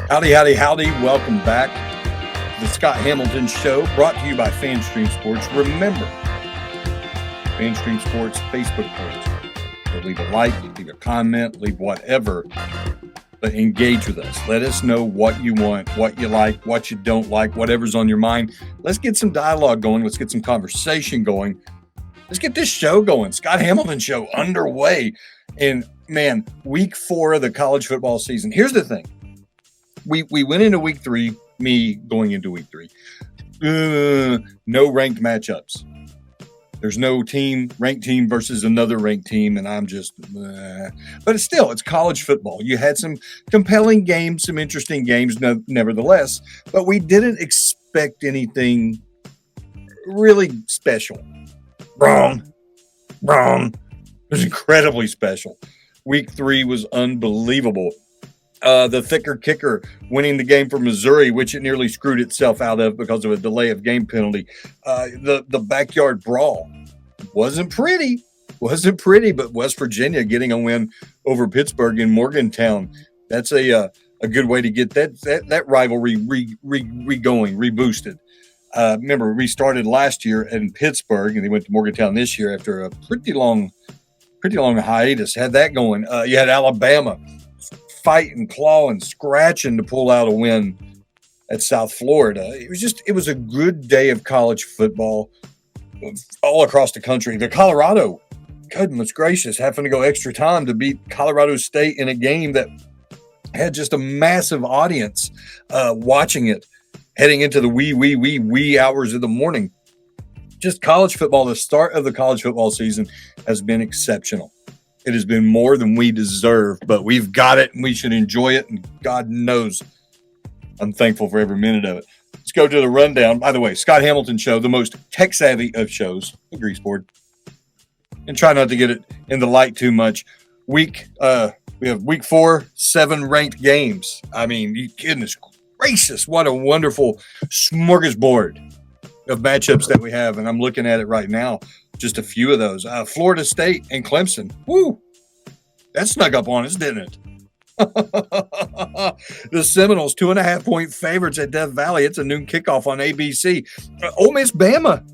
Howdy, howdy, howdy. Welcome back to the Scott Hamilton Show, brought to you by FanStream Sports. Remember, FanStream Sports Facebook page. So leave a like, leave a comment, leave whatever, but engage with us. Let us know what you want, what you like, what you don't like, whatever's on your mind. Let's get some dialogue going. Let's get some conversation going. Let's get this show going. Scott Hamilton Show underway. And man, week 4 of the college football season. Here's the thing. We went into week 3, me going into week 3. No ranked matchups. There's no ranked team versus another ranked team, and I'm just but it's college football. You had some compelling games, some interesting games, nevertheless, but we didn't expect anything really special. Wrong. It was incredibly special. Week 3 was unbelievable. The thicker kicker winning the game for Missouri, which it nearly screwed itself out of because of a delay of game penalty. The backyard brawl wasn't pretty, but West Virginia getting a win over Pittsburgh in Morgantown. That's a good way to get that rivalry reboosted. Remember, we started last year in Pittsburgh, and they went to Morgantown this year after a pretty long hiatus. Had that going. You had Alabama fighting, clawing, scratching to pull out a win at South Florida. It was a good day of college football all across the country. The Colorado, goodness gracious, having to go extra time to beat Colorado State in a game that had just a massive audience watching it heading into the wee hours of the morning. Just college football, the start of the college football season has been exceptional. It has been more than we deserve, but we've got it and we should enjoy it. And God knows I'm thankful for every minute of it. Let's go to the rundown. By the way, Scott Hamilton Show, the most tech savvy of shows, the grease board. And try not to get it in the light too much. We have week 4, 7 ranked games. I mean, goodness gracious, what a wonderful smorgasbord of matchups that we have. And I'm looking at it right now. Just a few of those. Florida State and Clemson. Woo! That snuck up on us, didn't it? The Seminoles, 2.5-point favorites at Death Valley. It's a noon kickoff on ABC. Ole Miss Bama.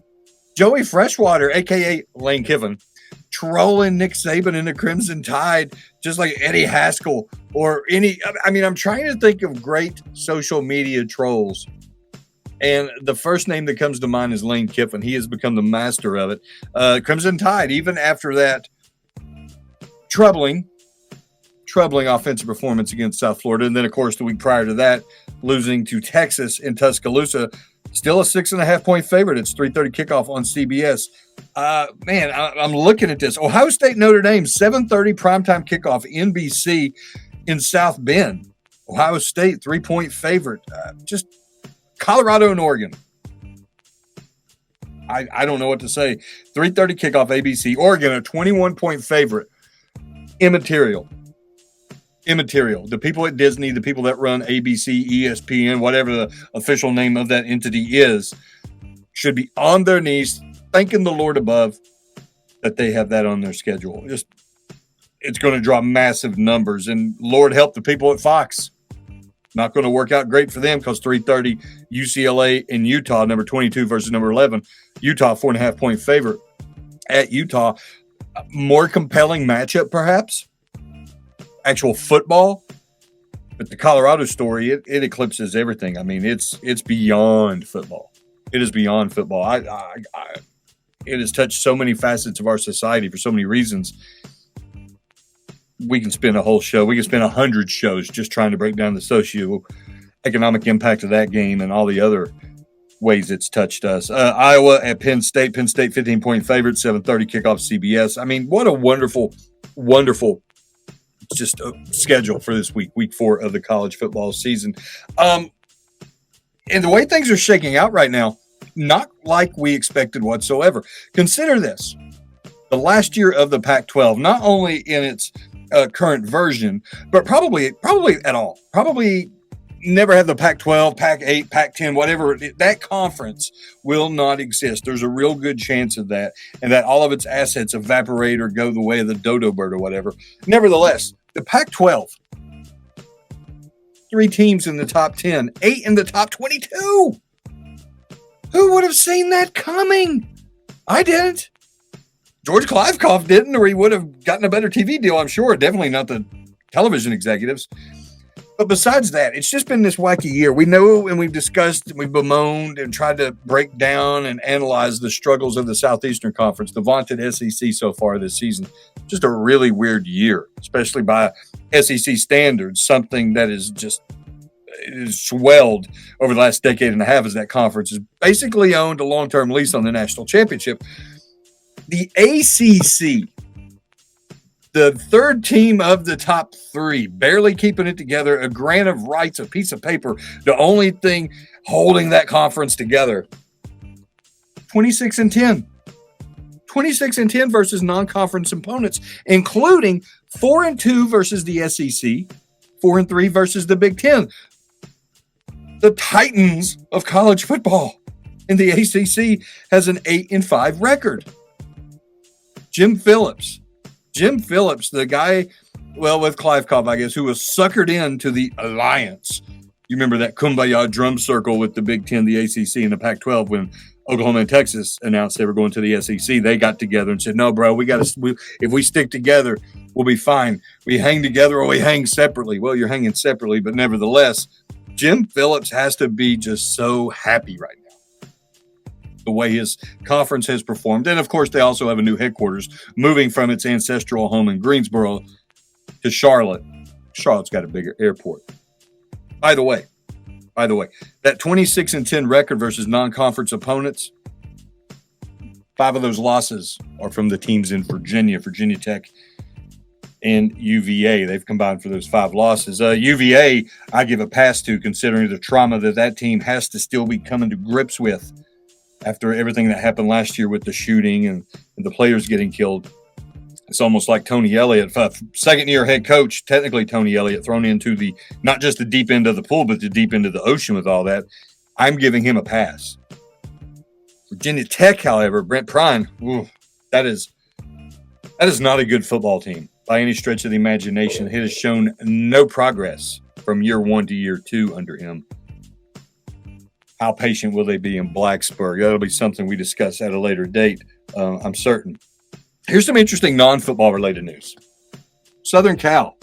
Joey Freshwater, a.k.a. Lane Kiffin, trolling Nick Saban in the Crimson Tide, just like Eddie Haskell or any – I mean, I'm trying to think of great social media trolls. And the first name that comes to mind is Lane Kiffin. He has become the master of it. Crimson Tide, even after that troubling offensive performance against South Florida. And then, of course, the week prior to that, losing to Texas in Tuscaloosa, still a 6.5-point favorite. It's 3:30 kickoff on CBS. Man, I'm looking at this. Ohio State, Notre Dame, 7:30 primetime kickoff, NBC in South Bend. Ohio State, 3-point favorite. Just Colorado and Oregon. I don't know what to say. 3:30 kickoff, ABC. Oregon, a 21-point favorite. Immaterial. The people at Disney, the people that run ABC, ESPN, whatever the official name of that entity is, should be on their knees thanking the Lord above that they have that on their schedule. It's going to draw massive numbers. And Lord help the people at Fox. Not going to work out great for them because 3:30 UCLA and Utah, number 22 versus number 11. Utah, 4.5-point favorite at Utah. More compelling matchup, perhaps. Actual football. But the Colorado story, it eclipses everything. I mean, it's beyond football. It is beyond football. It has touched so many facets of our society for so many reasons. We can spend a whole show. We can spend 100 shows just trying to break down the socioeconomic impact of that game and all the other ways it's touched us. Iowa at Penn State. Penn State 15-point favorite, 7:30 kickoff CBS. I mean, what a wonderful just a schedule for this week 4 of the college football season. And the way things are shaking out right now, not like we expected whatsoever. Consider this. The last year of the Pac-12, not only in its current version, but probably at all. Probably never have the Pac-12, Pac-8, Pac-10, whatever. That conference will not exist. There's a real good chance of that, and that all of its assets evaporate or go the way of the dodo bird or whatever. Nevertheless, the Pac-12 3 teams in the top 10, 8 in the top 22. Who would have seen that coming? I didn't. George Kliavkoff didn't, or he would have gotten a better TV deal, I'm sure. Definitely not the television executives. But besides that, it's just been this wacky year. We know, and we've discussed, and we've bemoaned and tried to break down and analyze the struggles of the Southeastern Conference, the vaunted SEC so far this season. Just a really weird year, especially by SEC standards, something that is just swelled over the last decade and a half as that conference has basically owned a long-term lease on the national championship. The ACC, the third team of the top 3, barely keeping it together, a grant of rights, a piece of paper, the only thing holding that conference together. 26-10. 26-10 versus non-conference opponents, including 4-2 versus the SEC, 4-3 versus the Big Ten. The Titans of college football in the ACC has an 8-5 record. Jim Phillips, the guy, well, with Kliavkoff, I guess, who was suckered into the alliance. You remember that kumbaya drum circle with the Big Ten, the ACC, and the Pac-12 when Oklahoma and Texas announced they were going to the SEC. They got together and said, no, bro, if we stick together, we'll be fine. We hang together or we hang separately. Well, you're hanging separately, but nevertheless, Jim Phillips has to be just so happy right now, the way his conference has performed. And, of course, they also have a new headquarters, moving from its ancestral home in Greensboro to Charlotte. Charlotte's got a bigger airport. By the way, that 26-10 record versus non-conference opponents, 5 of those losses are from the teams in Virginia Tech, and UVA. They've combined for those 5 losses. UVA, I give a pass to, considering the trauma that team has to still be coming to grips with after everything that happened last year with the shooting and the players getting killed. It's almost like Tony Elliott, second-year head coach, technically Tony Elliott, thrown into not just the deep end of the pool, but the deep end of the ocean with all that. I'm giving him a pass. Virginia Tech, however, Brent Pryne, that is not a good football team by any stretch of the imagination. It has shown no progress from year 1 to year 2 under him. How patient will they be in Blacksburg? That'll be something we discuss at a later date, I'm certain. Here's some interesting non-football related news. Southern Cal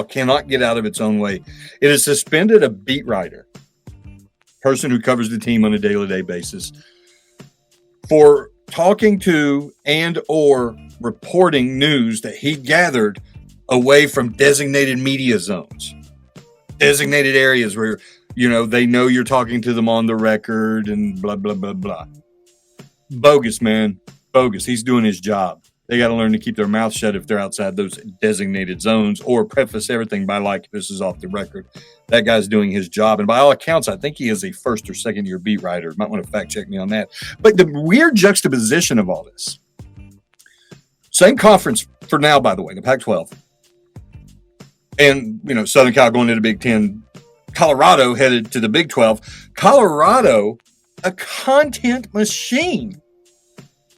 cannot get out of its own way. It has suspended a beat writer, person who covers the team on a day-to-day basis, for talking to and or reporting news that he gathered away from designated media zones, designated areas where, they know you're talking to them on the record and blah, blah, blah, blah. Bogus, man. Bogus. He's doing his job. They got to learn to keep their mouth shut if they're outside those designated zones, or preface everything by this is off the record. That guy's doing his job. And by all accounts, I think he is a first or second year beat writer. Might want to fact check me on that. But the weird juxtaposition of all this, same conference for now, by the way, the Pac-12. And, Southern Cal going to the Big Ten, Colorado headed to the Big 12. Colorado, a content machine.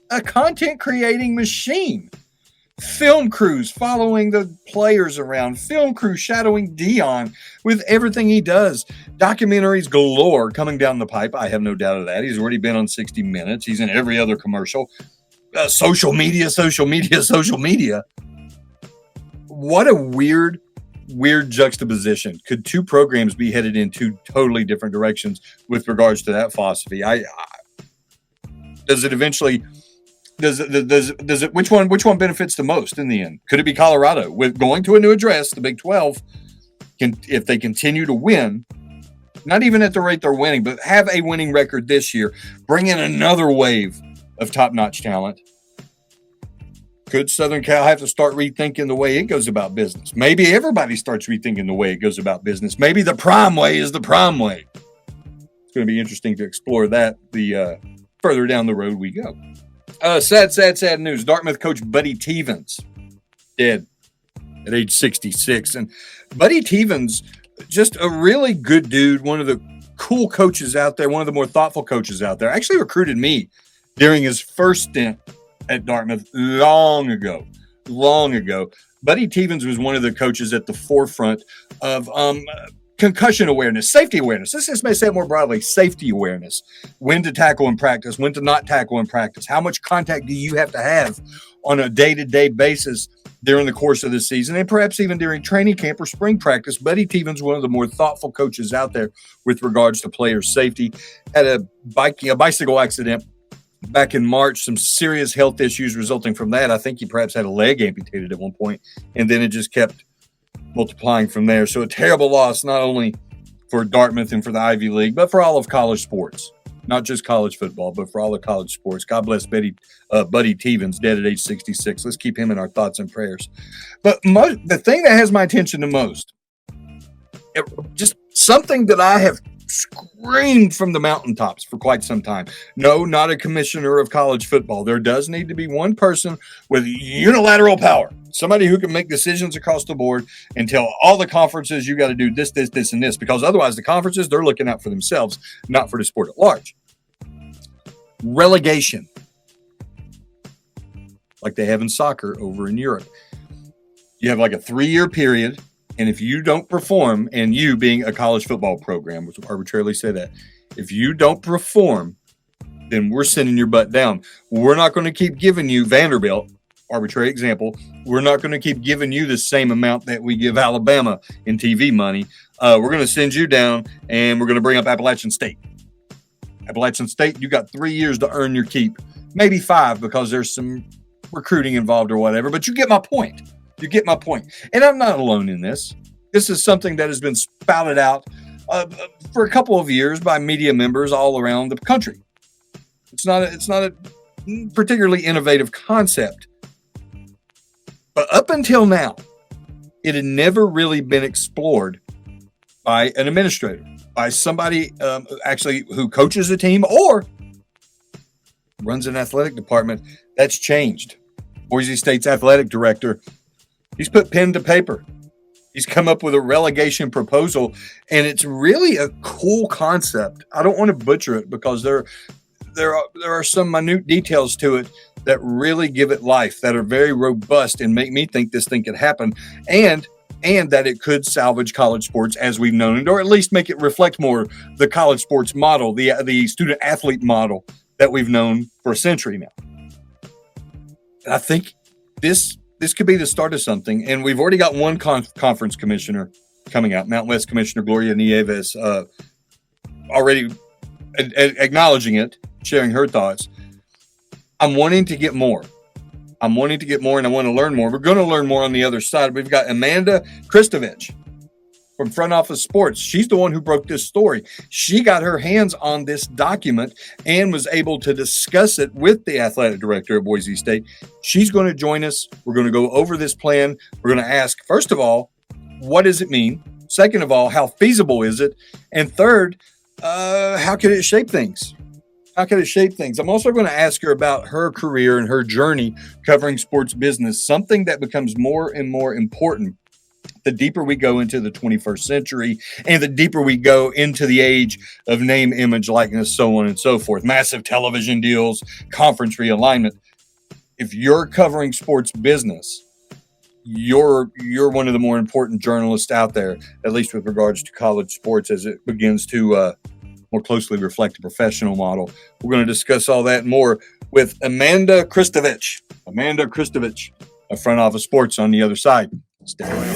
A content creating machine. Film crews following the players around. Film crew shadowing Dion with everything he does. Documentaries galore coming down the pipe. I have no doubt of that. He's already been on 60 Minutes. He's in every other commercial. Social media. What a weird juxtaposition. Could 2 programs be headed in 2 totally different directions with regards to that philosophy? Does it eventually... Does it? Which one benefits the most in the end? Could it be Colorado with going to a new address, the Big 12? If they continue to win, not even at the rate they're winning, but have a winning record this year, bring in another wave of top-notch talent. Could Southern Cal have to start rethinking the way it goes about business? Maybe everybody starts rethinking the way it goes about business. Maybe the prime way is the prime way. It's going to be interesting to explore that the further down the road we go. Sad news. Dartmouth coach Buddy Tevens dead at age 66. And Buddy Tevens, just a really good dude, one of the cool coaches out there, one of the more thoughtful coaches out there. Actually recruited me during his first stint at Dartmouth long ago. long ago. Buddy Tevens was one of the coaches at the forefront of concussion awareness, safety awareness. This may say it more broadly, safety awareness. When to tackle in practice, when to not tackle in practice. How much contact do you have to have on a day-to-day basis during the course of the season, and perhaps even during training camp or spring practice? Buddy Tevens, one of the more thoughtful coaches out there with regards to player safety, had a bicycle accident back in March, some serious health issues resulting from that. I think he perhaps had a leg amputated at one point, and then it just kept multiplying from there. So a terrible loss, not only for Dartmouth and for the Ivy League, but for all of college sports. Not just college football, but for all of college sports. God bless Buddy Tevens, dead at age 66. Let's keep him in our thoughts and prayers. But the thing that has my attention the most, just something that I have screamed from the mountaintops for quite some time. No, not a commissioner of college football. There does need to be one person with unilateral power, somebody who can make decisions across the board and tell all the conferences, you got to do this, this, this, and this, because otherwise the conferences, they're looking out for themselves, not for the sport at large. Relegation, like they have in soccer over in Europe. You have like a 3-year period. And if you don't perform, and you being a college football program, which arbitrarily say that, if you don't perform, then we're sending your butt down. We're not going to keep giving you Vanderbilt, arbitrary example. We're not going to keep giving you the same amount that we give Alabama in TV money. We're going to send you down, and we're going to bring up Appalachian State. Appalachian State, you got 3 years to earn your keep, maybe 5 because there's some recruiting involved or whatever. But you get my point. You get my point. And I'm not alone in this. This is something that has been spouted out for a couple of years by media members all around the country. It's not a particularly innovative concept. But up until now, it had never really been explored by an administrator, by somebody actually who coaches a team or runs an athletic department. That's changed. Boise State's athletic director, he's put pen to paper. He's come up with a relegation proposal, and it's really a cool concept. I don't want to butcher it because there are some minute details to it that really give it life, that are very robust and make me think this thing could happen, and that it could salvage college sports as we've known it, or at least make it reflect more the college sports model, the student athlete model that we've known for a century now. And I think this could be the start of something, and we've already got one conference commissioner coming out, Mountain West Commissioner Gloria Nieves, already acknowledging it, sharing her thoughts. I'm wanting to get more. And I want to learn more. We're going to learn more on the other side. We've got Amanda Christovich from Front Office Sports. She's the one who broke this story. She got her hands on this document and was able to discuss it with the athletic director of Boise State. She's going to join us. We're going to go over this plan. We're going to ask, first of all, what does it mean? Second of all, how feasible is it? And third, how can it shape things? I'm also going to ask her about her career and her journey covering sports business, something that becomes more and more important the deeper we go into the 21st century and the deeper we go into the age of name, image, likeness, so on and so forth. Massive television deals, conference realignment. If you're covering sports business, you're one of the more important journalists out there, at least with regards to college sports as it begins to more closely reflect a professional model. We're going to discuss all that and more with Amanda Christovich. Of Front Office Sports on the other side. Stay around.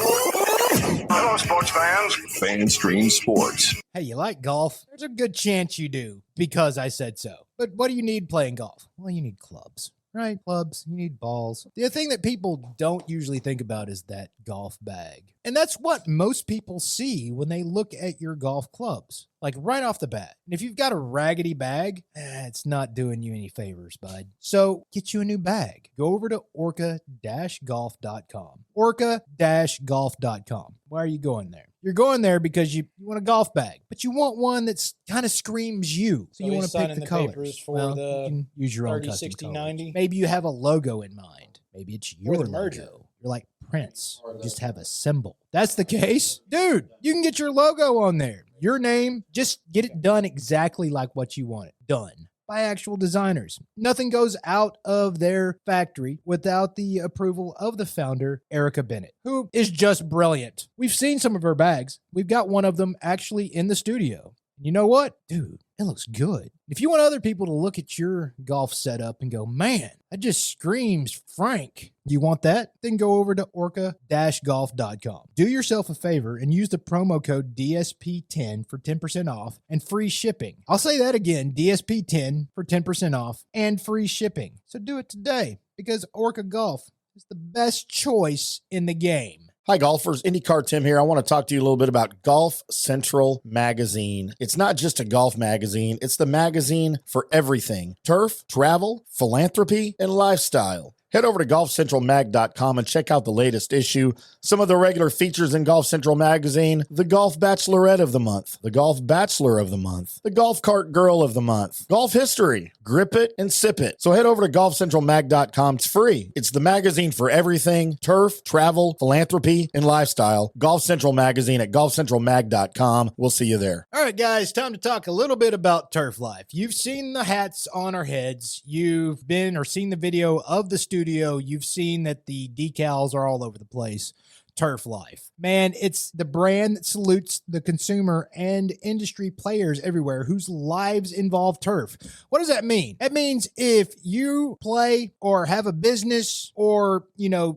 Hello, sports fans. FanStream Sports. Hey, you like golf? There's a good chance you do, because I said so. But what do you need playing golf? Well, you need clubs, right? Clubs, you need balls. The thing that people don't usually think about is that golf bag. And that's what most people see when they look at your golf clubs, like right off the bat. And if you've got a raggedy bag, it's not doing you any favors, bud. So get you a new bag. Go over to orca-golf.com. Orca-golf.com. Why are you going there? You're going there because you want a golf bag, but you want one that's kind of screams you. So you want to pick the colors. For you can use your 30, own custom 60, colors. 90. Maybe you have a logo in mind. Maybe it's your Or the merger. logo. You're like Prince. You just have a symbol. That's the case. Dude, you can get your logo on there. Your name. Just get it done exactly like what you want it done. by actual designers. Nothing goes out of their factory without the approval of the founder, Erica Bennett, who is just brilliant. We've seen some of her bags. We've got one of them actually in the studio. You know what? Dude, it looks good. If you want other people to look at your golf setup and go, man, that just screams Frank. You want that? Then go over to orca-golf.com. Do yourself a favor and use the promo code DSP10 for 10% off and free shipping. I'll say that again, DSP10 for 10% off and free shipping. So do it today because Orca Golf is the best choice in the game. Hi, golfers. IndyCar Tim here. I want to talk to you a little bit about Golf Central Magazine. It's not just a golf magazine. It's the magazine for everything. Turf, travel, philanthropy, and lifestyle. Head over to golfcentralmag.com and check out the latest issue. Some of the regular features in Golf Central Magazine: the Golf Bachelorette of the Month, the Golf Bachelor of the Month, the Golf Cart Girl of the Month, Golf History, Grip It and Sip It. So head over to golfcentralmag.com. It's free. It's the magazine for everything: turf, travel, philanthropy, and lifestyle. Golf Central Magazine at golfcentralmag.com. We'll see you there. All right, guys, time to talk a little bit about Turf Life. You've seen the hats on our heads. You've been or seen the video of the studio. You've seen that the decals are all over the place. Turf Life. Man, it's the brand that salutes the consumer and industry players everywhere whose lives involve turf. What does that mean? That means if you play or have a business or,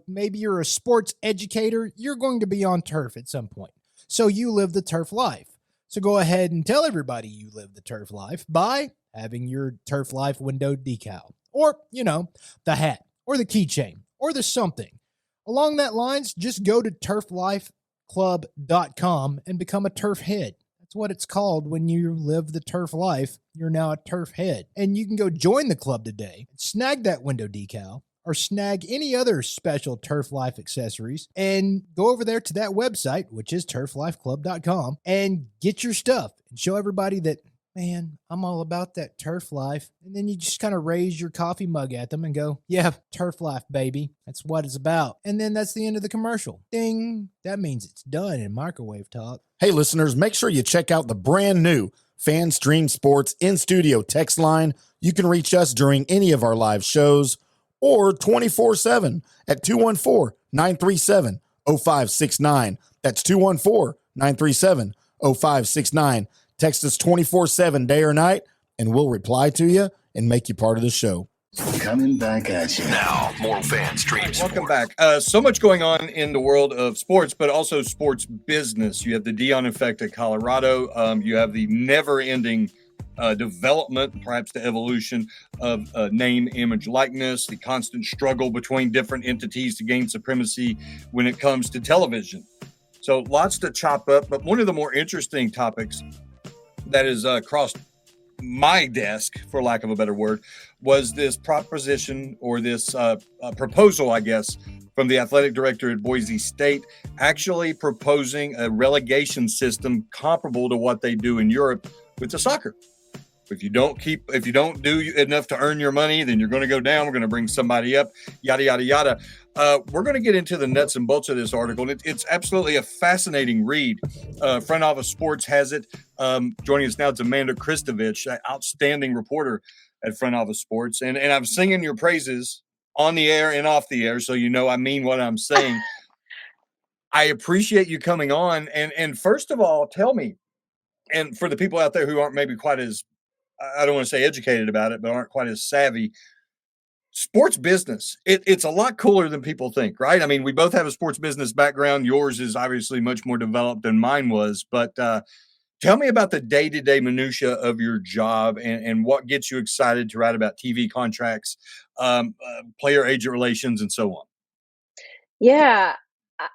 maybe you're a sports educator, you're going to be on turf at some point. So you live the turf life. So go ahead and tell everybody you live the turf life by having your Turf Life window decal or, the hat or the keychain or the something. Along that lines, just go to turflifeclub.com and become a turf head. That's what it's called when you live the turf life. You're now a turf head. And you can go join the club today, snag that window decal, or snag any other special Turf Life accessories, and go over there to that website, which is turflifeclub.com, and get your stuff and show everybody that, man, I'm all about that turf life. And then you just kind of raise your coffee mug at them and go, yeah, turf life, baby. That's what it's about. And then that's the end of the commercial. Ding. That means it's done in microwave talk. Hey, listeners, make sure you check out the brand new FanStream Sports in-studio text line. You can reach us during any of our live shows or 24/7 at 214-937-0569. That's 214-937-0569. Text us 24/7, day or night, and we'll reply to you and make you part of the show. Coming back at you. Now, more FanStream Sports. Welcome back. So much going on in the world of sports, but also sports business. You have the Dion effect at Colorado. You have the never-ending development, perhaps the evolution of name, image, likeness, the constant struggle between different entities to gain supremacy when it comes to television. So lots to chop up, but one of the more interesting topics that has crossed my desk, for lack of a better word, was this proposition or this proposal, I guess, from the athletic director at Boise State, actually proposing a relegation system comparable to what they do in Europe with the soccer. If you don't do enough to earn your money, then you're going to go down. We're going to bring somebody up, yada, yada, yada. We're going to get into the nuts and bolts of this article. And it's absolutely a fascinating read. Front Office Sports has it. Joining us now is Amanda Christovich, an outstanding reporter at Front Office Sports. And I'm singing your praises on the air and off the air, so you know I mean what I'm saying. I appreciate you coming on. And first of all, tell me, and for the people out there who aren't maybe quite as, I don't want to say educated about it, but aren't quite as savvy, sports business, it's a lot cooler than people think, right? I mean, we both have a sports business background. Yours is obviously much more developed than mine was, but tell me about the day-to-day minutia of your job and what gets you excited to write about TV contracts, player-agent relations, and so on. Yeah,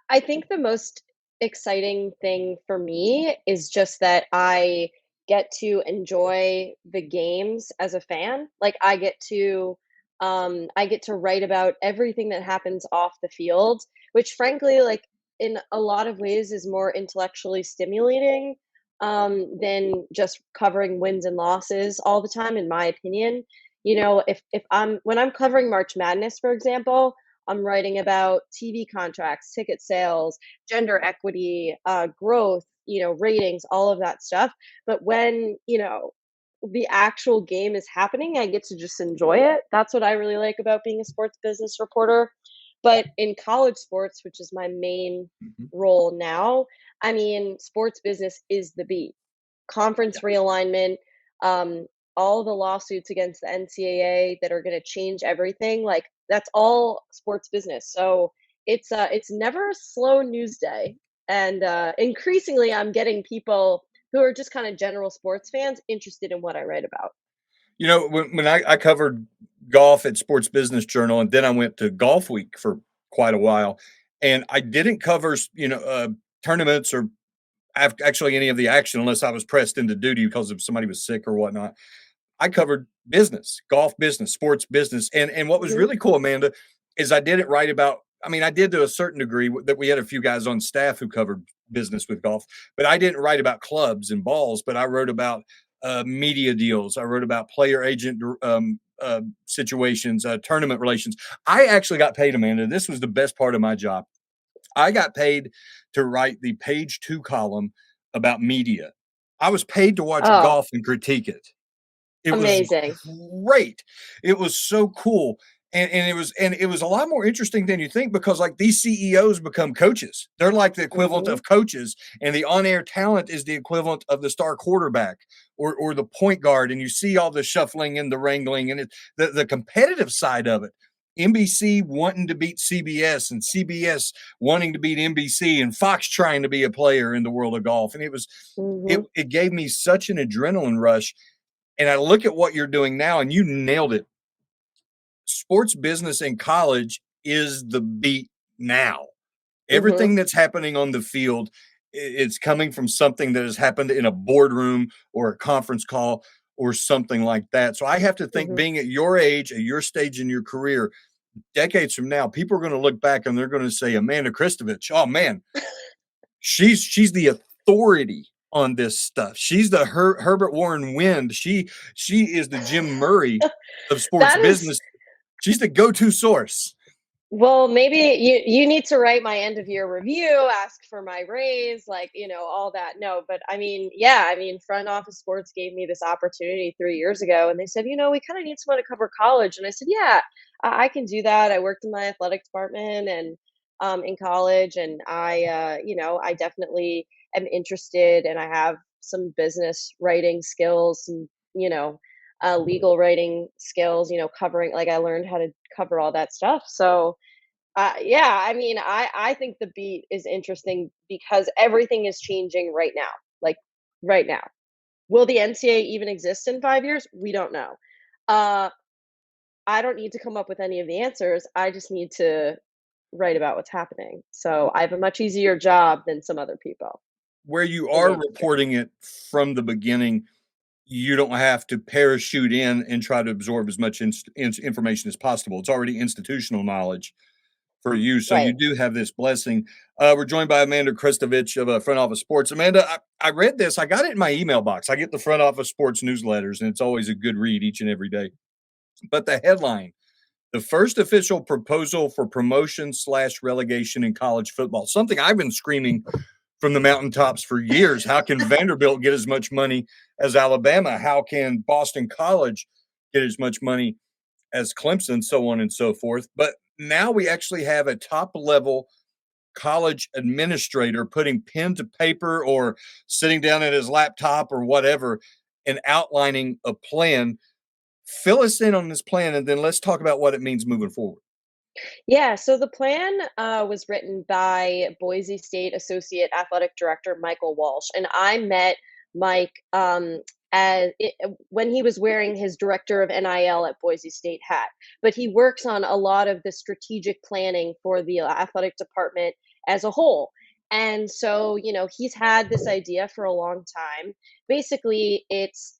I think the most exciting thing for me is just that I get to enjoy the games as a fan. Like I get to write about everything that happens off the field, which frankly, like in a lot of ways is more intellectually stimulating than just covering wins and losses all the time, in my opinion. When I'm covering March Madness, for example, I'm writing about TV contracts, ticket sales, gender equity, growth, ratings, all of that stuff. But when the actual game is happening, I get to just enjoy it. That's what I really like about being a sports business reporter. But in college sports, which is my main Mhm. role now, I mean, sports business is the beat. Conference realignment, um, all the lawsuits against the NCAA that are going to change everything, like that's all sports business. So it's never a slow news day, and increasingly, I'm getting people who are just kind of general sports fans interested in what I write about. You know, when I covered golf at Sports Business Journal, and then I went to Golf Week for quite a while, and I didn't cover, tournaments or actually any of the action unless I was pressed into duty because if somebody was sick or whatnot. I covered business, golf business, sports business, and what was Mhm. really cool, Amanda, is I didn't write about. I mean, I did to a certain degree that we had a few guys on staff who covered business with golf, but I didn't write about clubs and balls. But I wrote about media deals. I wrote about player agent situations, tournament relations. I actually got paid, Amanda. This was the best part of my job. I got paid to write the page 2 column about media. I was paid to watch Oh, golf and critique it. It was amazing. great. It was so cool. And it was a lot more interesting than you think because like these CEOs become coaches. They're like the equivalent Mhm. of coaches, and the on-air talent is the equivalent of the star quarterback or the point guard. And you see all the shuffling and the wrangling and the competitive side of it. NBC wanting to beat CBS and CBS wanting to beat NBC and Fox trying to be a player in the world of golf. And it Mhm. it gave me such an adrenaline rush, and I look at what you're doing now, and you nailed it. Sports business in college is the beat now. Mhm. Everything that's happening on the field, it's coming from something that has happened in a boardroom or a conference call or something like that. So I have to think, Mhm. being at your age, at your stage in your career, decades from now, people are going to look back and they're going to say, Amanda Christovich, oh man, she's the authority on this stuff. She's the Herbert Warren Wind. She is the Jim Murray of sports That is business. She's the go-to source. Well, maybe you need to write my end of year review, ask for my raise, like, all that. No, but I mean, yeah, I mean, Front Office Sports gave me this opportunity 3 years ago, and they said, "We kind of need someone to cover college." And I said, "Yeah, I can do that." I worked in my athletic department and in college, and I definitely am interested, and I have some business writing skills, some, legal writing skills, covering, like I learned how to cover all that stuff. So, yeah, I mean, I think the beat is interesting because everything is changing right now. Like right now. Will the NCAA even exist in 5 years? We don't know. Uh, I don't need to come up with any of the answers. I just need to write about what's happening. So I have a much easier job than some other people Where you in the are industry. reporting it from the beginning, you don't have to parachute in and try to absorb as much information as possible. It's already institutional knowledge for you. So you Right. do have this blessing. We're joined by Amanda Christovich of Front Office Sports. Amanda, I read this. I got it in my email box. I get the Front Office Sports newsletters, and it's always a good read each and every day. But the headline, the first official proposal for promotion slash relegation in college football, something I've been screaming from the mountaintops for years. How can Vanderbilt get as much money as Alabama? How can Boston College get as much money as Clemson, so on and so forth? But now we actually have a top level college administrator putting pen to paper or sitting down at his laptop or whatever and outlining a plan. Fill us in on this plan, and then let's talk about what it means moving forward. Yeah, so the plan was written by Boise State Associate Athletic Director Michael Walsh, and I met Mike when he was wearing his Director of NIL at Boise State hat. But he works on a lot of the strategic planning for the athletic department as a whole. And so, he's had this idea for a long time. Basically, it's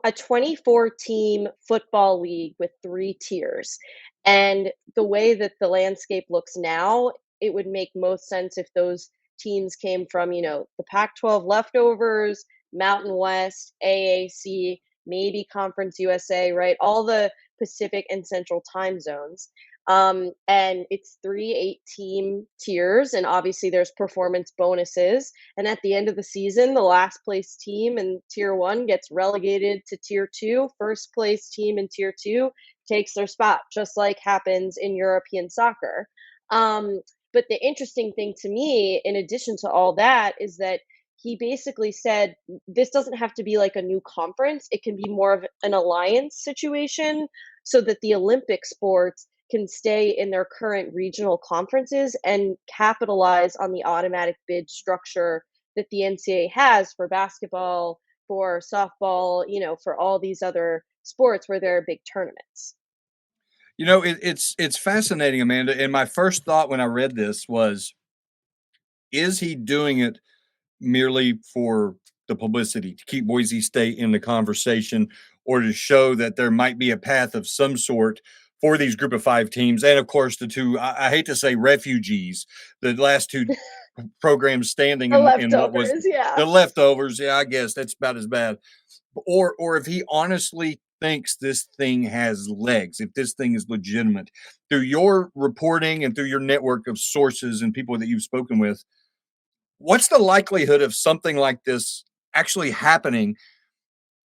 a 24 team football league with 3 tiers. And the way that the landscape looks now, it would make most sense if those teams came from, the Pac 12 leftovers, Mountain West, AAC, maybe Conference USA, right? All the Pacific and Central time zones. And it's 3 8-team tiers, and obviously there's performance bonuses. And at the end of the season, the last place team in tier one gets relegated to tier two. First place team in tier two takes their spot, just like happens in European soccer. Um, but the interesting thing to me, in addition to all that, is that he basically said this doesn't have to be like a new conference. It can be more of an alliance situation so that the Olympic sports can stay in their current regional conferences and capitalize on the automatic bid structure that the NCAA has for basketball, for softball, for all these other sports where there are big tournaments. It's fascinating, Amanda. And my first thought when I read this was, is he doing it merely for the publicity to keep Boise State in the conversation, or to show that there might be a path of some sort for these group of five teams? And of course, the two, I hate to say refugees, the last two programs standing The in what was leftovers, yeah. the leftovers. Yeah, I guess that's about as bad. Or if he honestly thinks this thing has legs, if this thing is legitimate. Through your reporting and through your network of sources and people that you've spoken with, what's the likelihood of something like this actually happening,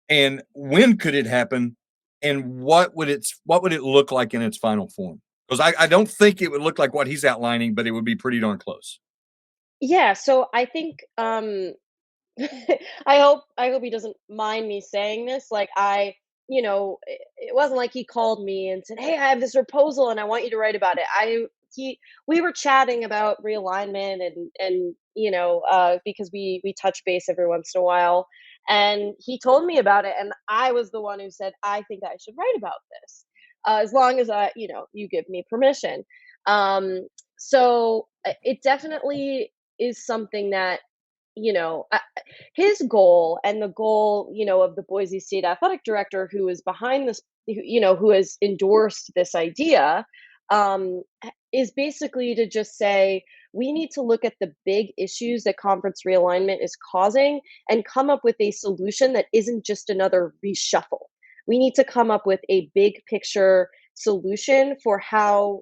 and when could it happen, and what would it look like in its final form? Because I don't think it would look like what he's outlining, but it would be pretty darn close. Yeah, so I think I hope he doesn't mind me saying this. Like it wasn't like he called me and said, "Hey, I have this proposal and I want you to write about it." He we were chatting about realignment and because we touch base every once in a while, and he told me about it, and I was the one who said, "I think I should write about this, as long as you give me permission." So it definitely is something that you know, I his goal and the goal, of the Boise State athletic director who is behind this, who has endorsed this idea, is basically to just say, we need to look at the big issues that conference realignment is causing and come up with a solution that isn't just another reshuffle. We need to come up with a big picture solution for how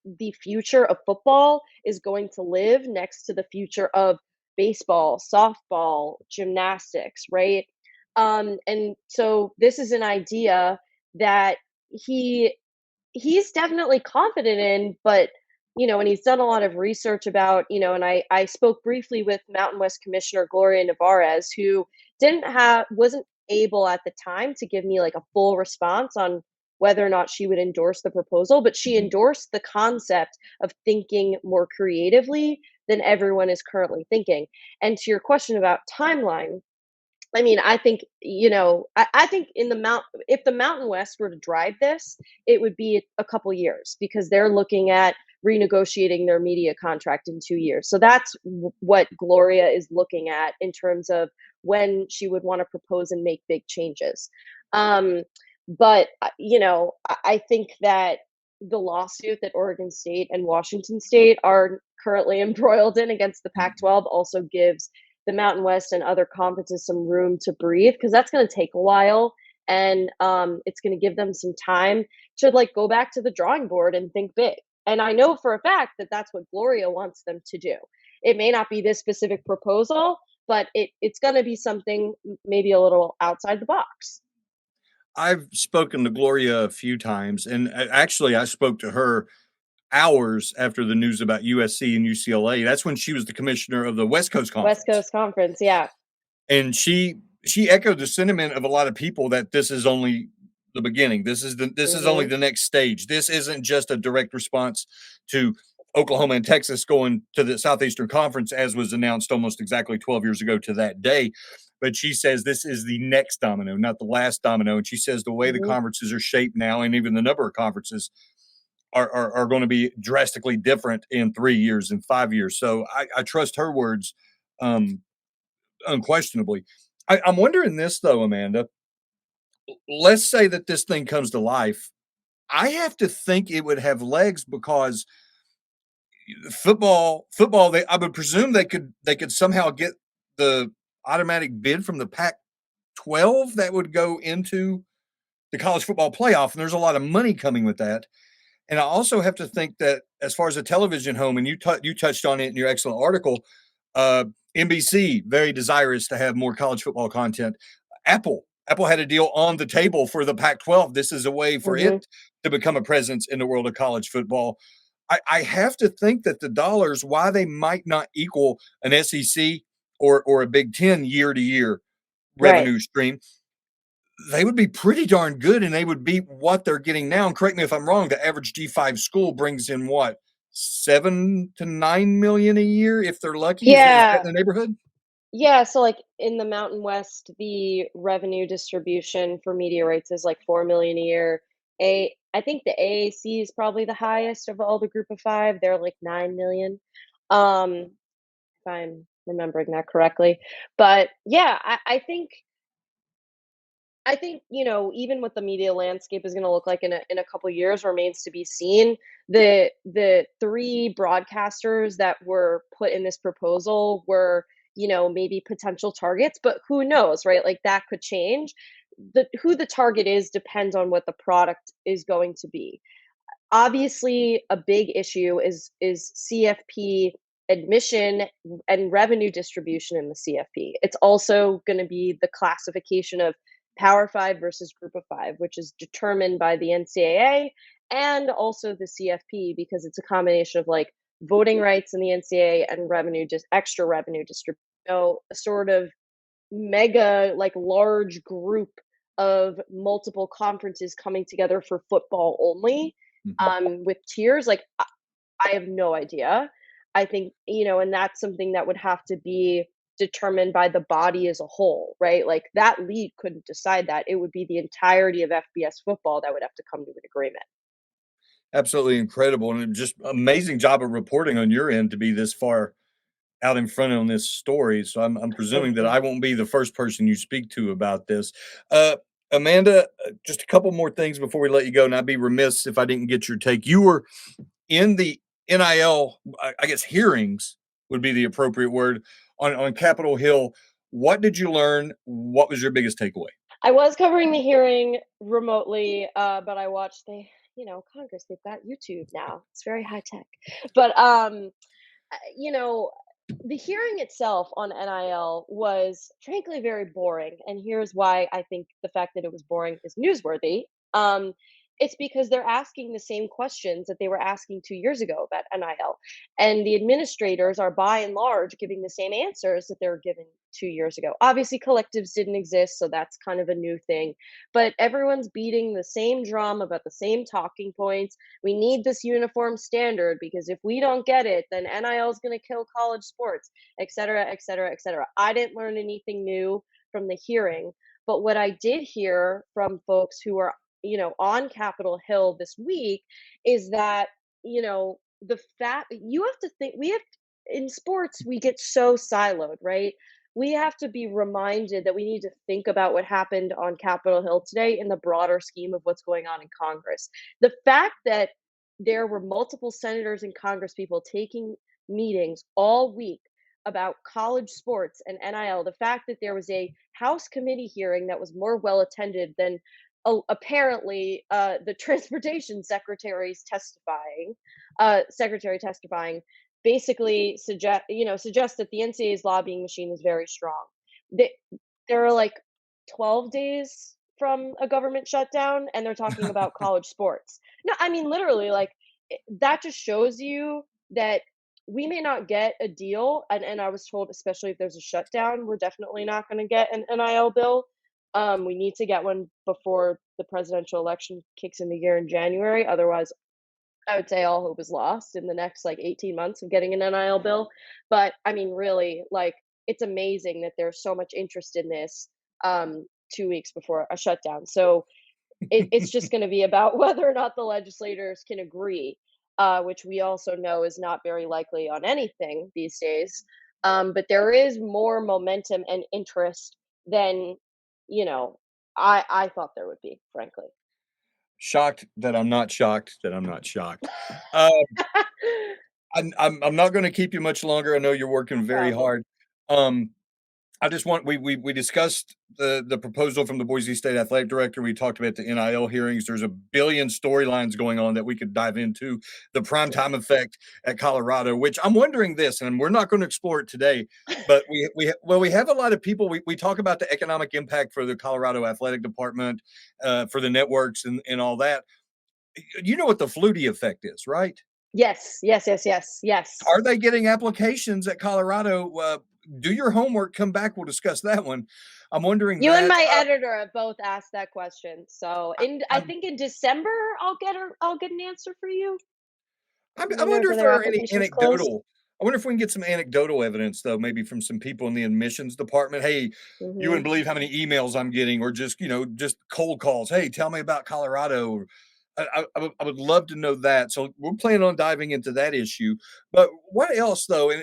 the future of football is going to live next to the future of baseball, softball, gymnastics, right? And so this is an idea that he's definitely confident in, but and he's done a lot of research about, and I spoke briefly with Mountain West Commissioner Gloria Nevarez, who wasn't able at the time to give me like a full response on whether or not she would endorse the proposal, but she endorsed the concept of thinking more creatively than everyone is currently thinking. And to your question about timeline, I mean, I think, I think if the Mountain West were to drive this, it would be a couple years because they're looking at renegotiating their media contract in 2 years. So that's what Gloria is looking at in terms of when she would want to propose and make big changes. But I think that the lawsuit that Oregon State and Washington State are currently embroiled in against the Pac-12 also gives the Mountain West and other conferences some room to breathe, because that's going to take a while, and it's going to give them some time to like go back to the drawing board and think big. And I know for a fact that that's what Gloria wants them to do. It may not be this specific proposal, but it's going to be something maybe a little outside the box. I've spoken to Gloria a few times, and actually, I spoke to her hours after the news about USC and UCLA. That's when she was the commissioner of the West Coast Conference. West Coast Conference, yeah. And she echoed the sentiment of a lot of people that this is only the beginning. This is only the next stage. This isn't just a direct response to Oklahoma and Texas going to the Southeastern Conference, as was announced almost exactly 12 years ago to that day. But she says this is the next domino, not the last domino. And she says the way the conferences are shaped now, and even the number of conferences, are going to be drastically different in 3 years and 5 years. So I trust her words unquestionably. I'm wondering this, though, Amanda. Let's say that this thing comes to life. I have to think it would have legs because football. I would presume they could somehow get the automatic bid from the Pac-12 that would go into the college football playoff, and there's a lot of money coming with that. And I also have to think that as far as a television home, and you touched on it in your excellent article, NBC very desirous to have more college football content. Apple had a deal on the table for the Pac-12. This is a way for Mhm. it to become a presence in the world of college football. I have to think that the dollars, why they might not equal an SEC or a Big Ten year to year Right. revenue stream, they would be pretty darn good, and they would beat what they're getting now. And correct me if I'm wrong, the average G5 school brings in what, 7 to 9 million a year if they're lucky? Is that in Yeah. the neighborhood? Yeah, so, like, in the Mountain West, the revenue distribution for media rights is, like, 4 million a year. I think the AAC is probably the highest of all the group of 5, they're, like, 9 million, if I'm remembering that correctly. But, yeah, I think, even what the media landscape is gonna look like in a couple years remains to be seen. The 3 broadcasters that were put in this proposal were, maybe potential targets, but who knows, right? Like, that could change. Who the target is depends on what the product is going to be. Obviously, a big issue is CFP admission and revenue distribution in the CFP. It's also gonna be the classification of Power 5 versus Group of 5, which is determined by the NCAA and also the CFP because it's a combination of, like, voting rights in the NCAA and revenue, just extra revenue distribution. A sort of mega, like, large group of multiple conferences coming together for football only, Mhm. with tiers, like, I have no idea. I think, and that's something that would have to be determined by the body as a whole, right? Like, that league couldn't decide that. It would be the entirety of FBS football that would have to come to an agreement. Absolutely incredible, and just amazing job of reporting on your end to be this far out in front on this story. So I'm Thank presuming that you. I won't be the first person you speak to about this. Amanda, just a couple more things before we let you go, and I'd be remiss if I didn't get your take. You were in the NIL, I guess hearings would be the appropriate word on Capitol Hill. What did you learn? What was your biggest takeaway? I was covering the hearing remotely, but I watched Congress, they've got YouTube now. It's very high tech. But you know, the hearing itself on NIL was frankly very boring. And here's why I think the fact that it was boring is newsworthy. It's because they're asking the same questions that they were asking 2 years ago about NIL. And the administrators are by and large giving the same answers that they were given 2 years ago. Obviously, collectives didn't exist, so that's kind of a new thing. But everyone's beating the same drum about the same talking points. We need this uniform standard because if we don't get it, then NIL is going to kill college sports, et cetera, et cetera, et cetera. I didn't learn anything new from the hearing, but what I did hear from folks who are, on Capitol Hill this week is that, the fact you have to think we have in sports we get so siloed, right? We have to be reminded that we need to think about what happened on Capitol Hill today in the broader scheme of what's going on in Congress. The fact that there were multiple senators and congresspeople taking meetings all week about college sports and NIL, the fact that there was a House committee hearing that was more well attended than apparently the transportation secretary testifying basically suggests that the NCAA's lobbying machine is very strong. They, there are like 12 days from a government shutdown, and they're talking about college sports. No, I mean literally, like that just shows you that we may not get a deal. And I was told, especially if there's a shutdown, we're definitely not going to get an NIL bill. We need to get one before the presidential election kicks into gear in January. Otherwise, I would say all hope is lost in the next like 18 months of getting an NIL bill. But I mean, really, like it's amazing that there's so much interest in this 2 weeks before a shutdown. So it's just going to be about whether or not the legislators can agree, which we also know is not very likely on anything these days. But there is more momentum and interest than you know I thought there would be, frankly. Shocked that I'm not shocked that I'm not shocked. Uh, I'm not gonna keep you much longer. I know you're working No very problem. hard. Um, I just want we discussed the proposal from the Boise State athletic director. We talked about the NIL hearings. There's a billion storylines going on that we could dive into. The primetime effect at Colorado, which I'm wondering this, and we're not going to explore it today, but we have a lot of people. We talk about the economic impact for the Colorado athletic department, for the networks and all that. You know what the Flutie effect is, right? Yes. Are they getting applications at Colorado? Do your homework. Come back. We'll discuss that one. I'm wondering You and that. my editor have both asked that question. So I think in December I'll get an answer for you. I Let me know wonder if their there are any application's closed. anecdotal. I wonder if we can get some anecdotal evidence, though, maybe from some people in the admissions department. Hey, you Mhm. wouldn't believe how many emails I'm getting, or just just cold calls. Hey, tell me about Colorado. I would love to know that. So we're planning on diving into that issue. But what else, though? And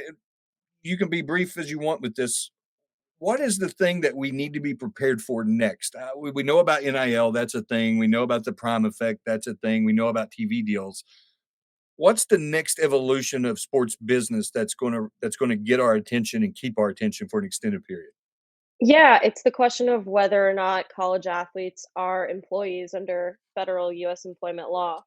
you can be brief as you want with this. What is the thing that we need to be prepared for next? We know about NIL, that's a thing. We know about the prime effect, that's a thing. We know about TV deals. What's the next evolution of sports business that's gonna get our attention and keep our attention for an extended period? Yeah, it's the question of whether or not college athletes are employees under federal US employment law.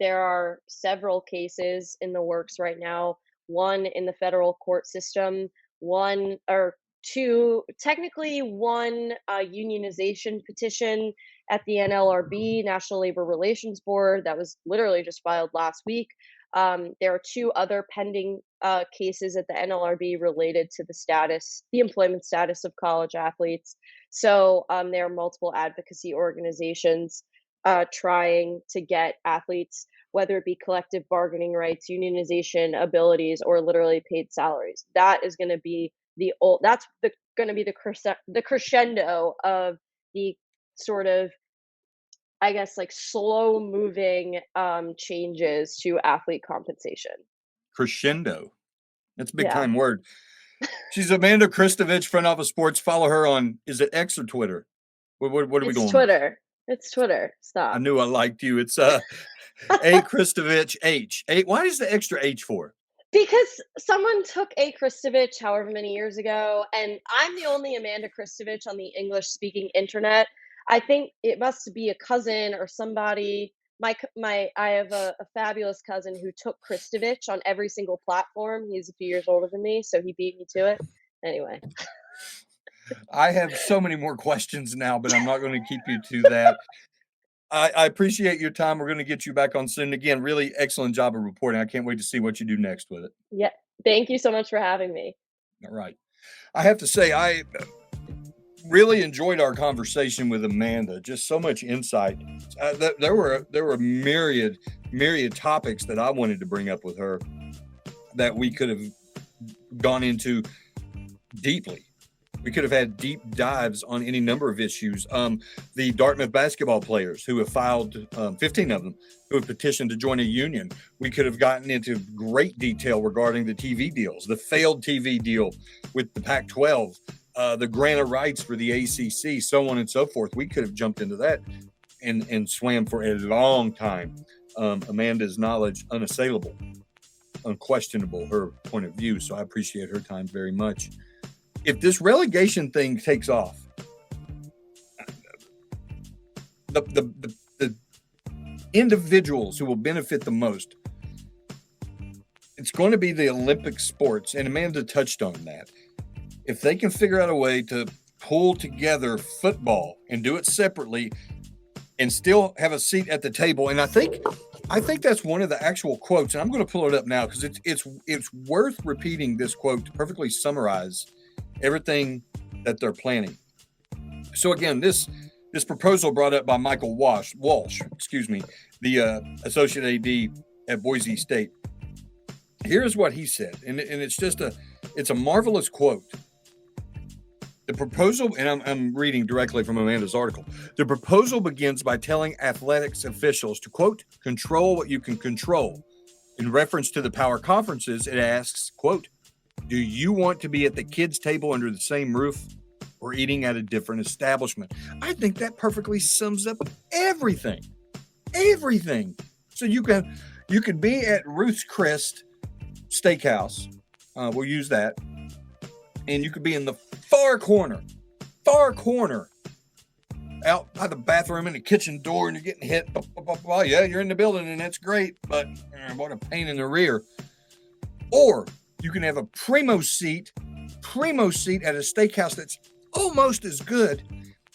There are several cases in the works right now, one in the federal court system, one or two, technically one unionization petition at the NLRB, National Labor Relations Board, that was literally just filed last week. There are two other pending cases at the NLRB related to the employment status of college athletes. So there are multiple advocacy organizations trying to get athletes, whether it be collective bargaining rights, unionization abilities, or literally paid salaries. That is going to be going to be the crescendo of the sort of, I guess, like slow moving changes to athlete compensation. Crescendo. That's a big Yeah, time word. She's Amanda Christovich, front office sports. Follow her on, is it X or Twitter? What are we it's going with? Twitter. It's Twitter. I Stop. knew I liked you. It's A Christovich H. Why is the extra H for? Because someone took a Christovich however many years ago, and I'm the only Amanda Christovich on the English speaking internet. I think it must be a cousin or somebody. I have a fabulous cousin who took Christovich on every single platform. He's a few years older than me, so he beat me to it. Anyway. I have so many more questions now, but I'm not going to keep you to that. I appreciate your time. We're going to get you back on soon. Again, really excellent job of reporting. I can't wait to see what you do next with it. Yeah. Thank you so much for having me. All right. I have to say, I really enjoyed our conversation with Amanda. Just so much insight. There were myriad topics that I wanted to bring up with her that we could have gone into deeply. We could have had deep dives on any number of issues. The Dartmouth basketball players who have filed, 15 of them, who have petitioned to join a union. We could have gotten into great detail regarding the TV deals, the failed TV deal with the Pac-12, the grant of rights for the ACC, so on and so forth. We could have jumped into that and swam for a long time. Amanda's knowledge, unassailable, unquestionable, her point of view. So I appreciate her time very much. If this relegation thing takes off, the individuals who will benefit the most, it's going to be the Olympic sports, and Amanda touched on that. If they can figure out a way to pull together football and do it separately and still have a seat at the table, and I think that's one of the actual quotes, and I'm going to pull it up now because it's worth repeating this quote to perfectly summarize everything that they're planning. So again, this proposal brought up by Michael Walsh, the associate AD at Boise State. Here's what he said, and it's a marvelous quote. The proposal, and I'm reading directly from Amanda's article. The proposal begins by telling athletics officials to, quote, control what you can control. In reference to the power conferences, it asks, quote, do you want to be at the kids' table under the same roof or eating at a different establishment? I think that perfectly sums up everything. Everything. So you could be at Ruth's Chris Steakhouse. We'll use that. And you could be in the far corner, out by the bathroom and the kitchen door, and you're getting hit. Yeah, you're in the building, and that's great, but what a pain in the rear. Or you can have a primo seat at a steakhouse that's almost as good.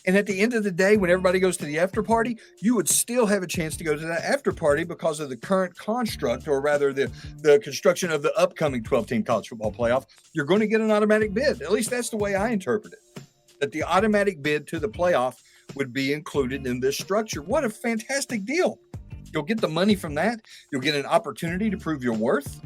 And at the end of the day, when everybody goes to the after party, you would still have a chance to go to that after party because of the current construct, or rather the construction of the upcoming 12-team college football playoff. You're going to get an automatic bid. At least that's the way I interpret it, that the automatic bid to the playoff would be included in this structure. What a fantastic deal. You'll get the money from that. You'll get an opportunity to prove your worth.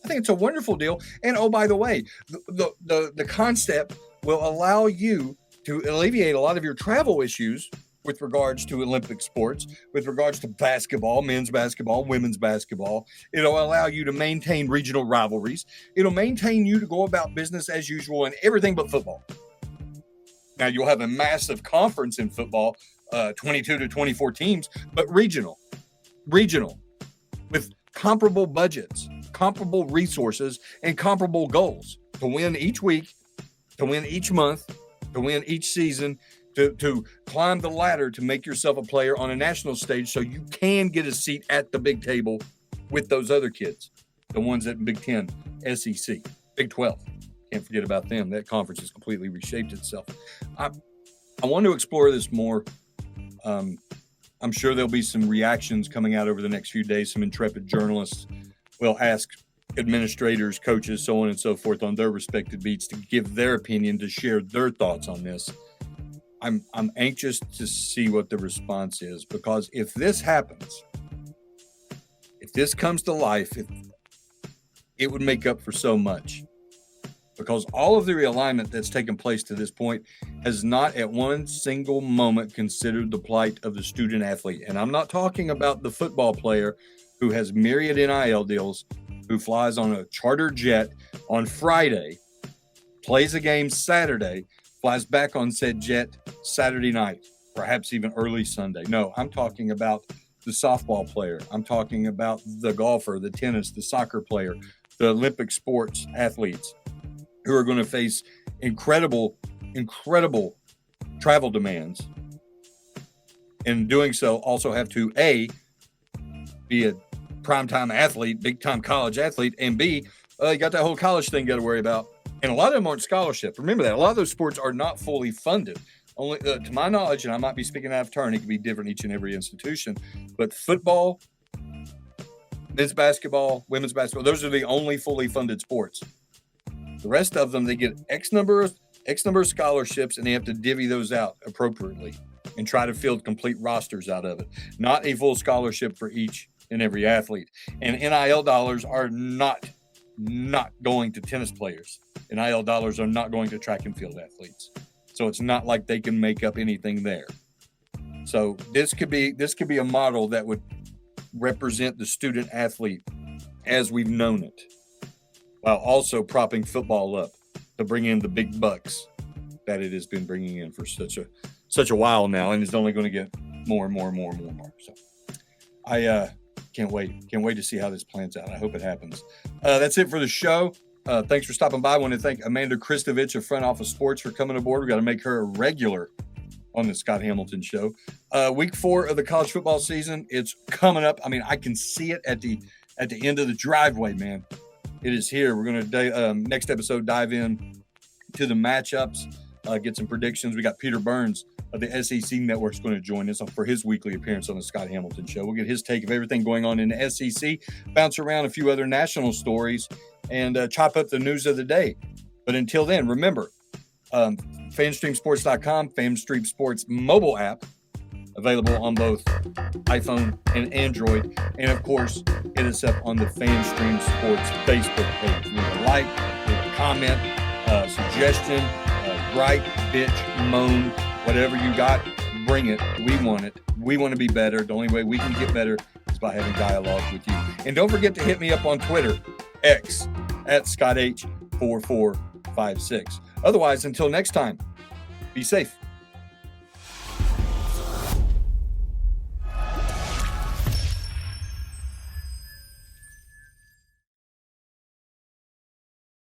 I think it's a wonderful deal. And oh, by the way, the concept will allow you to alleviate a lot of your travel issues with regards to Olympic sports, with regards to basketball, men's basketball, women's basketball. It'll allow you to maintain regional rivalries. It'll maintain you to go about business as usual in everything but football. Now, you'll have a massive conference in football, 22 to 24 teams, but regional, with comparable budgets, comparable resources, and comparable goals to win each week, to win each month, to win each season, to climb the ladder to make yourself a player on a national stage so you can get a seat at the big table with those other kids, the ones at Big 10, SEC, Big 12. Can't forget about them. That conference has completely reshaped itself. I want to explore this more. I'm sure there'll be some reactions coming out over the next few days. Some intrepid journalists will ask administrators, coaches, so on and so forth on their respective beats to give their opinion, to share their thoughts on this. I'm anxious to see what the response is, because if this happens, if this comes to life, it would make up for so much. Because all of the realignment that's taken place to this point has not at one single moment considered the plight of the student athlete. And I'm not talking about the football player who has myriad NIL deals, who flies on a charter jet on Friday, plays a game Saturday, flies back on said jet Saturday night, perhaps even early Sunday. No, I'm talking about the softball player. I'm talking about the golfer, the tennis, the soccer player, the Olympic sports athletes who are going to face incredible travel demands. And doing so also have to, A, be a primetime athlete, big-time college athlete, and B, you got that whole college thing you got to worry about. And a lot of them aren't scholarship. Remember that. A lot of those sports are not fully funded. Only, to my knowledge, and I might be speaking out of turn, it could be different each and every institution, but football, men's basketball, women's basketball, those are the only fully funded sports. The rest of them, they get X number of scholarships, and they have to divvy those out appropriately and try to field complete rosters out of it. Not a full scholarship for each and every athlete. And NIL dollars are not going to tennis players. NIL dollars are not going to track and field athletes. So it's not like they can make up anything there. So this could be a model that would represent the student athlete as we've known it, while also propping football up to bring in the big bucks that it has been bringing in for such a while now, and it's only going to get more and more and more and more and more. So I can't wait to see how this plans out. I hope it happens. That's it for the show. Thanks for stopping by. I want to thank Amanda Christovich of Front Office Sports for coming aboard. We've got to make her a regular on the Scott Hamilton Show. Week 4 of the college football season, it's coming up. I mean, I can see it at the end of the driveway, man. It is here. We're going to, next episode, dive in to the matchups, get some predictions. We got Peter Burns of the SEC Network is going to join us for his weekly appearance on the Scott Hamilton Show. We'll get his take of everything going on in the SEC, bounce around a few other national stories, and chop up the news of the day. But until then, remember, fanstreamsports.com, Fanstream Sports mobile app, available on both iPhone and Android. And, of course, hit us up on the Fanstream Sports Facebook page. Leave a like, leave a comment, suggestion, gripe, bitch, moan, whatever you got, bring it. We want it. We want to be better. The only way we can get better is by having dialogue with you. And don't forget to hit me up on Twitter, X, at ScottH4456. Otherwise, until next time, be safe.